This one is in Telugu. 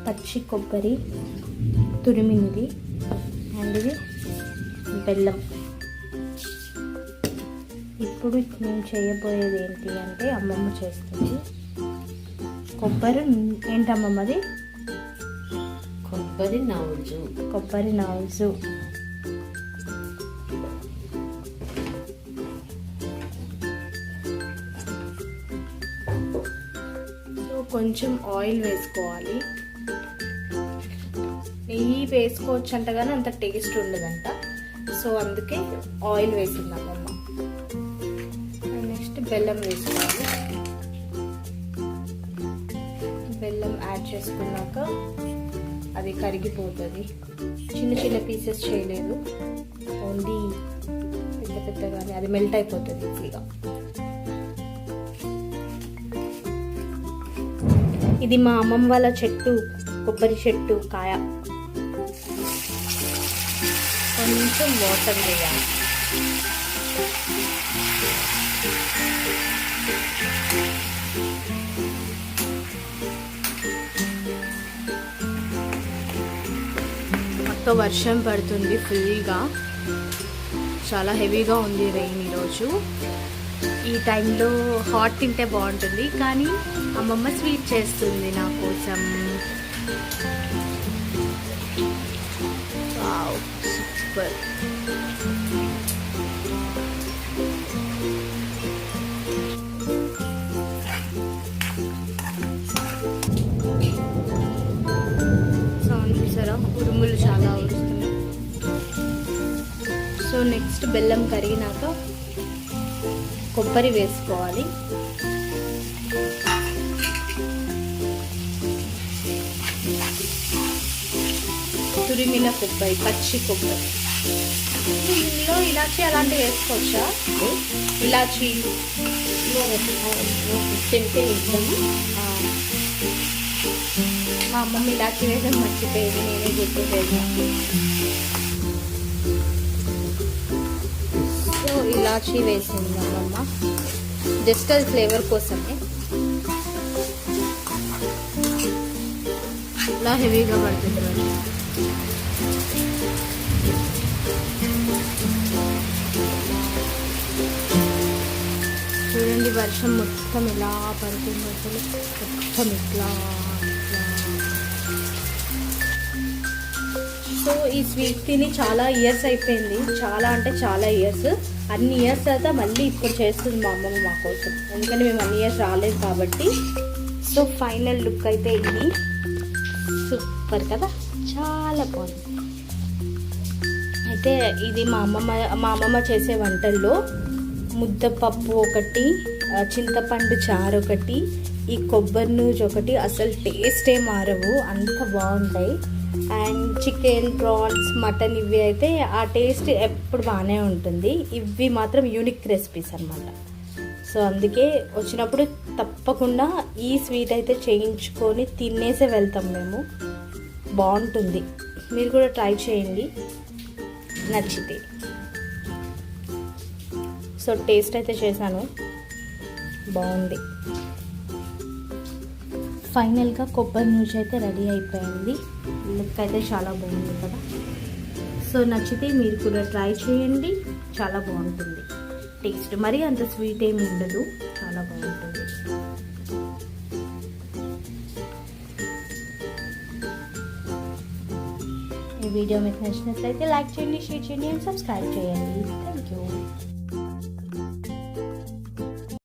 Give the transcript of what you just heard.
పచ్చి కొబ్బరి తురిమినది అండ్ ఇది బెల్లం. ఇప్పుడు నేను చేయబోయేది ఏంటి అంటే అమ్మమ్మ చేస్తుంది. కొబ్బరి ఏంటమ్మమ్మది? కొబ్బరి నవ్వుజు. కొబ్బరి నవ్వుజు. సో కొంచెం ఆయిల్ వేసుకోవాలి. నెయ్యి వేసుకోవచ్చు అంట కానీ అంత టేస్ట్ ఉండదంట. సో అందుకే ఆయిల్ వేసింది అమ్మమ్మ. నెక్స్ట్ బెల్లం వేసుకోవాలి. బెల్లం యాడ్ చేసుకున్నాక అది కరిగిపోతుంది. చిన్న చిన్న పీసెస్ చేయలేదు, ఓన్లీ పెద్ద పెద్దగానే అది మెల్ట్ అయిపోతుంది ఈజీగా. ఇది మా అమ్మమ్మ వాళ్ళ చెట్టు, కొబ్బరి చెట్టు కాయ. కొంచెం వాటర్ వేయాలి. మొత్తం వర్షం పడుతుంది ఫుల్గా, చాలా హెవీగా ఉంది రెయిన్ ఈరోజు. ఈ టైంలో హాట్ తింటే బాగుంటుంది, కానీ అమ్మమ్మ స్వీట్ చేస్తుంది నా కోసం. Wow, super. ఉరుములు చాలా వస్తున్నాయి. సో నెక్స్ట్ బెల్లం కరిగినాక కొబ్బరి వేసుకోవాలి. తురిమిన కొబ్బరి, పచ్చి కొబ్బరి. ఇందులో ఇలాచీ అలాంటివి వేసుకోవచ్చా? ఇలాచీ తింటే ఇద్దాము. మా అమ్మమ్మ ఇలాచీ వేయడం మర్చిపోయేది, నేనే గుర్తు చేసాను. సో ఇలాచీ వేసింది అమ్మమ్మ, జస్ట్ అది ఫ్లేవర్ కోసమే. ఇలా హెవీగా పడుతుంది. చూడండి వర్షం మొత్తం ఇలా పడుతుంది, అసలు మొత్తం ఇట్లా. సో ఈ స్వీట్ తిని చాలా ఇయర్స్ అయిపోయింది, చాలా అంటే చాలా ఇయర్స్. అన్ని ఇయర్స్ తర్వాత మళ్ళీ ఇప్పుడు చేస్తుంది మా అమ్మమ్మ మా కోసం, ఎందుకంటే మేము అన్ని ఇయర్స్ రాలేదు కాబట్టి. సో ఫైనల్ లుక్ అయితే ఇది సూపర్ కదా, చాలా బాగుంది. అయితే ఇది మా అమ్మమ్మ చేసే వంటల్లో ముద్దపప్పు ఒకటి, చింతపండు చారు ఒకటి, ఈ కొబ్బరి నూజు ఒకటి, అసలు టేస్టే మారవు, అంత బాగుంటాయి. అండ్ చికెన్, ప్రాన్స్, మటన్ ఇవి అయితే ఆ టేస్ట్ ఎప్పుడు బాగానే ఉంటుంది. ఇవి మాత్రం యూనిక్ రెసిపీస్ అన్నమాట. సో అందుకే వచ్చినప్పుడు తప్పకుండా ఈ స్వీట్ అయితే చేయించుకొని తినేసే వెళ్తాం మేము. బాగుంటుంది, మీరు కూడా ట్రై చేయండి నచ్చితే. సో టేస్ట్ అయితే చేశాను, బాగుంది. ఫైనల్గా కొబ్బరి నూనె అయితే రెడీ అయిపోయింది. లుక్ అయితే చాలా బాగుంది కదా. సో నచ్చితే మీరు కూడా ట్రై చేయండి, చాలా బాగుంటుంది టేస్ట్. మరీ అంత స్వీట్ ఏమి ఉండదు, చాలా బాగుంటుంది. ఈ వీడియో మీకు నచ్చినట్లయితే లైక్ చేయండి, షేర్ చేయండి అండ్ సబ్స్క్రైబ్ చేయండి. Thank you.